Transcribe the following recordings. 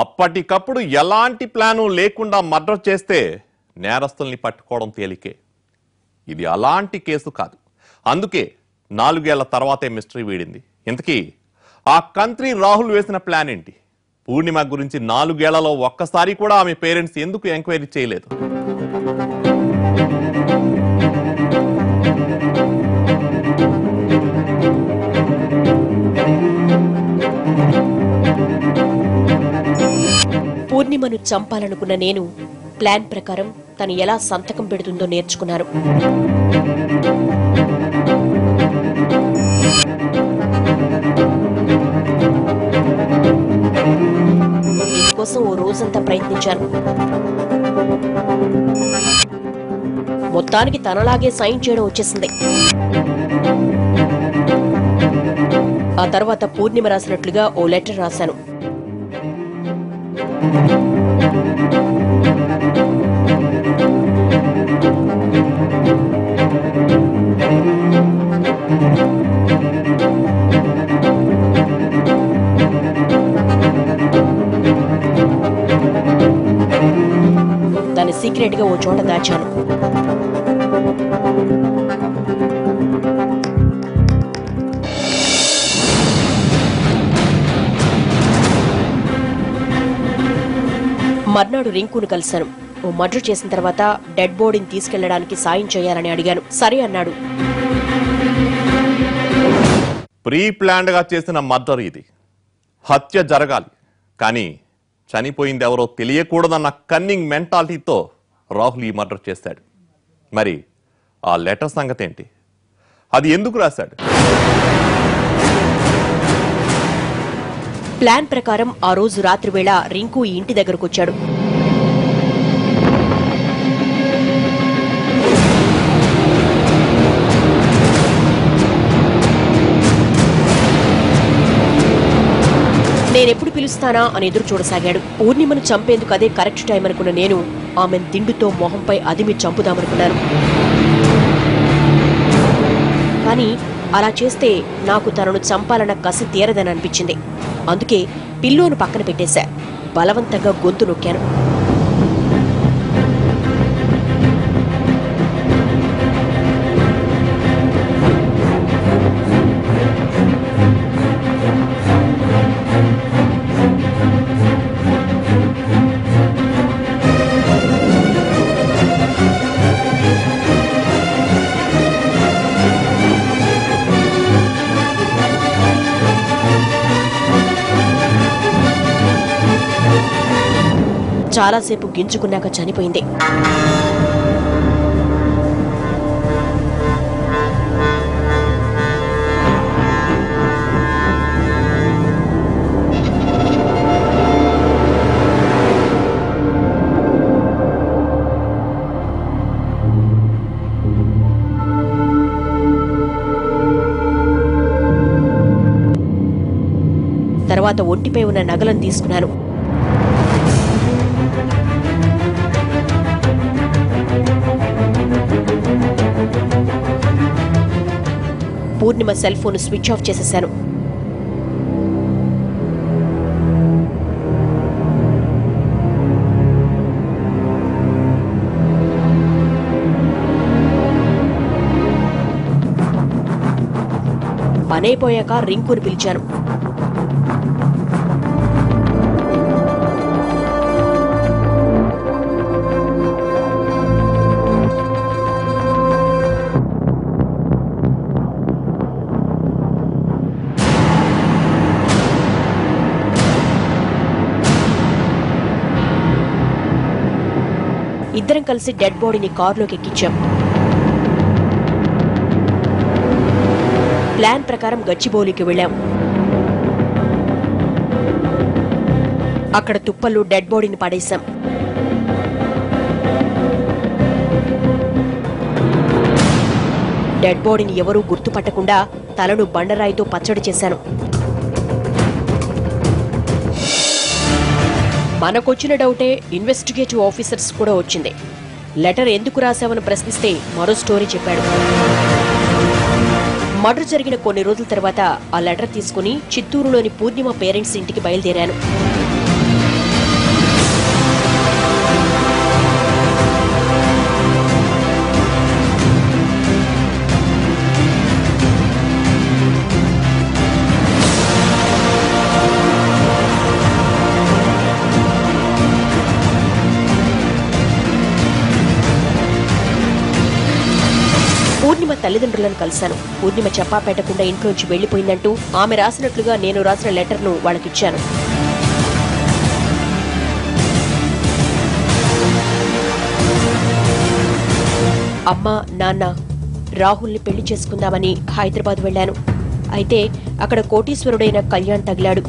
అప్పటికప్పుడు ఎలాంటి ప్లాను లేకుండా మర్డర్ చేస్తే నేరస్తుల్ని పట్టుకోవడం తేలికే. ఇది అలాంటి కేసు కాదు. అందుకే 4 ఏళ్ల తర్వాతే మిస్టరీ వీడింది. ఇంతకీ ఆ కంత్రి రాహుల్ వేసిన ప్లాన్ ఏంటి? పూర్ణిమ గురించి 4 ఏళ్లలో ఒక్కసారి కూడా ఆమె పేరెంట్స్ ఎందుకు ఎంక్వైరీ చేయలేదు? పూర్ణిమను చంపాలనుకున్న నేను ప్లాన్ ప్రకారం తను ఎలా సంతకం పెడుతుందో నేర్చుకున్నారు. దీనికోసం ఓ రోజంతా ప్రయత్నించాను. మొత్తానికి తనలాగే సైన్ చేయడం వచ్చేసింది. ఆ తర్వాత పూర్ణిమ రాసినట్లుగా ఓ లెటర్ రాశాను. దాన్ని సీక్రెట్ గా ఓ చోట దాచాను. మర్నాడు రింకును కలిశాను. ఓ మర్డర్ చేసిన తర్వాత డెడ్ బాడీని తీసుకెళ్లడానికి సాయం చేయాలని అడిగాను. సరే అన్నాడు. ప్రీ ప్లాన్డ్ గా చేసిన మర్డర్ ఇది. హత్య జరగాలి, కానీ చనిపోయింది ఎవరో తెలియకూడదన్న కన్నింగ్ మెంటాలిటీతో రాహుల్ ఈ మర్డర్ చేశాడు. మరి ఆ లెటర్ సంగతి ఏంటి? అది ఎందుకు రాశాడు? ప్లాన్ ప్రకారం ఆ రోజు రాత్రి వేళ రింకు ఈ ఇంటి దగ్గరకు వచ్చాడు. నేనెప్పుడు పిలుస్తానా అని ఎదురు చూడసాగాడు. పూర్ణిమను చంపేందుకు అదే కరెక్ట్ టైం అనుకున్న నేను ఆమెను దిండుతో మొహంపై అదిమి చంపుదామనుకున్నాను. కానీ అలా చేస్తే నాకు తనను చంపాలన్న కసి తీరదని అనిపించింది. అందుకే పిల్లోను పక్కన పెట్టేశా. బలవంతంగా గొంతు నొక్కాను. చాలాసేపు గింజుకున్నాక చనిపోయింది. తర్వాత ఒంటిపై ఉన్న నగలను తీసుకున్నాను. పూర్ణిమ సెల్ ఫోన్ స్విచ్ ఆఫ్ చేసేశాను. పనైపోయాక రింకుని పిలిచాను. ఇద్దరం కలిసి డెడ్ బాడీని కారులోకి ఎక్కించాం. ప్లాన్ ప్రకారం గచ్చిబౌలికి వెళ్ళాం. అక్కడ తుప్పల్లో డెడ్ బాడీని పడేశాం. డెడ్ బాడీని ఎవరూ గుర్తుపట్టకుండా తలను బండరాయితో పచ్చడి చేశాను. మనకొచ్చిన డౌటే ఇన్వెస్టిగేటివ్ ఆఫీసర్స్ కూడా వచ్చింది. లెటర్ ఎందుకు రాశావని ప్రశ్నిస్తే మరో స్టోరీ చెప్పాడు. మర్డర్ జరిగిన కొన్ని రోజుల తర్వాత ఆ లెటర్ తీసుకుని చిత్తూరులోని పూర్ణిమ పేరెంట్స్ ఇంటికి బయలుదేరాను. పూర్ణిమ తల్లిదండ్రులను కలిశాను. పూర్ణిమ చెప్పా పెట్టకుండా ఇంట్లోంచి వెళ్లిపోయిందంటూ ఆమె రాసినట్లుగా నేను రాసిన లెటర్ను వాళ్ళకిచ్చాను. అమ్మా, నాన్న, రాహుల్ని పెళ్లి చేసుకుందామని హైదరాబాద్ వెళ్లాను. అయితే అక్కడ కోటీశ్వరుడైన కళ్యాణ్ తగిలాడు.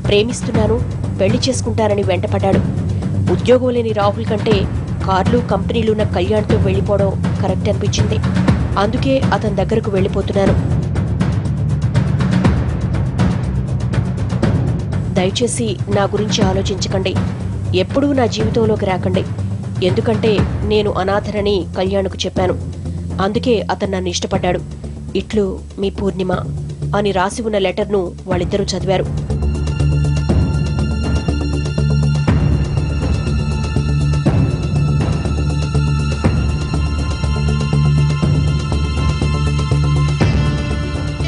ప్రేమిస్తున్నాను, పెళ్లి చేసుకుంటానని వెంటపడ్డాడు. ఉద్యోగం లేని రాహుల్ కంటే కార్లు, కంపెనీలున్న కళ్యాణ్తో వెళ్లిపోవడం కరెక్ట్ అనిపించింది. అందుకే అతని దగ్గరకు వెళ్లిపోతున్నాను. దయచేసి నా గురించి ఆలోచించకండి. ఎప్పుడూ నా జీవితంలోకి రాకండి. ఎందుకంటే నేను అనాథనని కళ్యాణ్కు చెప్పాను. అందుకే అతను నన్ను ఇష్టపడ్డాడు. ఇట్లు మీ పూర్ణిమ అని రాసి ఉన్న లెటర్ను వాళ్ళిద్దరూ చదివారు.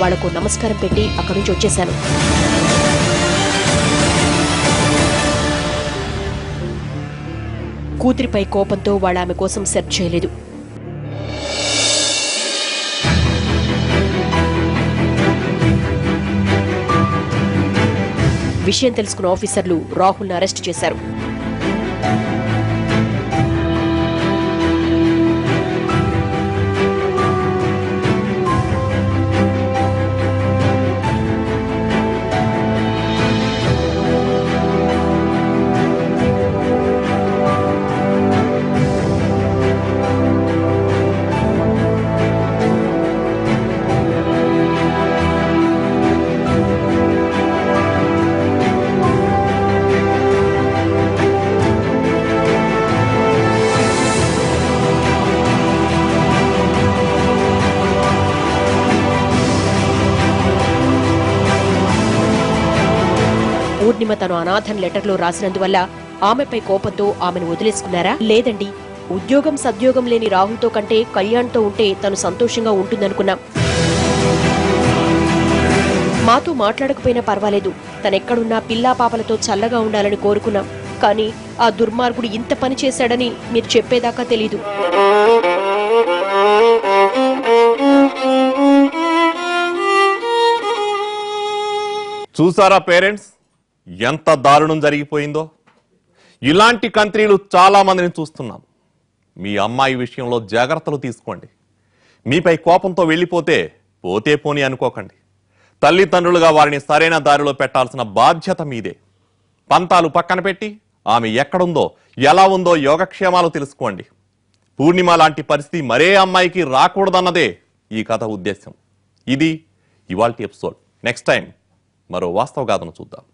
వాళ్లకు నమస్కారం పెట్టి అక్కడి నుంచి వచ్చేశాను. కూతురిపై కోపంతో వాళ్ళ ఆమె కోసం సెర్చ్ చేయలేదు. విషయం తెలుసుకున్న ఆఫీసర్లు రాహుల్ని అరెస్ట్ చేశారు. పూర్ణిమ తను అనాథన్ లెటర్లో రాసినందువల్ల ఆమెపై కోపంతో ఆమెను వదిలేసుకున్నారా? లేదండి. ఉద్యోగం సద్యోగం లేని రాహుల్తో కంటే కళ్యాణ్తో ఉంటే తను సంతోషంగా ఉంటుందనుకున్నాం. మాతో మాట్లాడకపోయినా పర్వాలేదు, తనెక్కడున్నా పిల్లా పాపలతో చల్లగా ఉండాలని కోరుకున్నాం. కానీ ఆ దుర్మార్గుడు ఇంత పని చేశాడని మీరు చెప్పేదాకా తెలీదు. చూసారా పేరెంట్స్, ఎంత దారుణం జరిగిపోయిందో. ఇలాంటి కంట్రీలు చాలా మందిని చూస్తున్నాం. మీ అమ్మాయి విషయంలో జాగ్రత్తలు తీసుకోండి. మీపై కోపంతో వెళ్ళిపోతే పోతే పోని అనుకోకండి. తల్లిదండ్రులుగా వారిని సరైన దారిలో పెట్టాల్సిన బాధ్యత మీదే. పంతాలు పక్కన పెట్టి ఆమె ఎక్కడుందో, ఎలా ఉందో యోగక్షేమాలు తెలుసుకోండి. పూర్ణిమ లాంటి పరిస్థితి మరే అమ్మాయికి రాకూడదన్నదే ఈ కథ ఉద్దేశం. ఇది ఇవాల్టి ఎపిసోడ్. నెక్స్ట్ టైం మరో వాస్తవ గాథను చూద్దాం.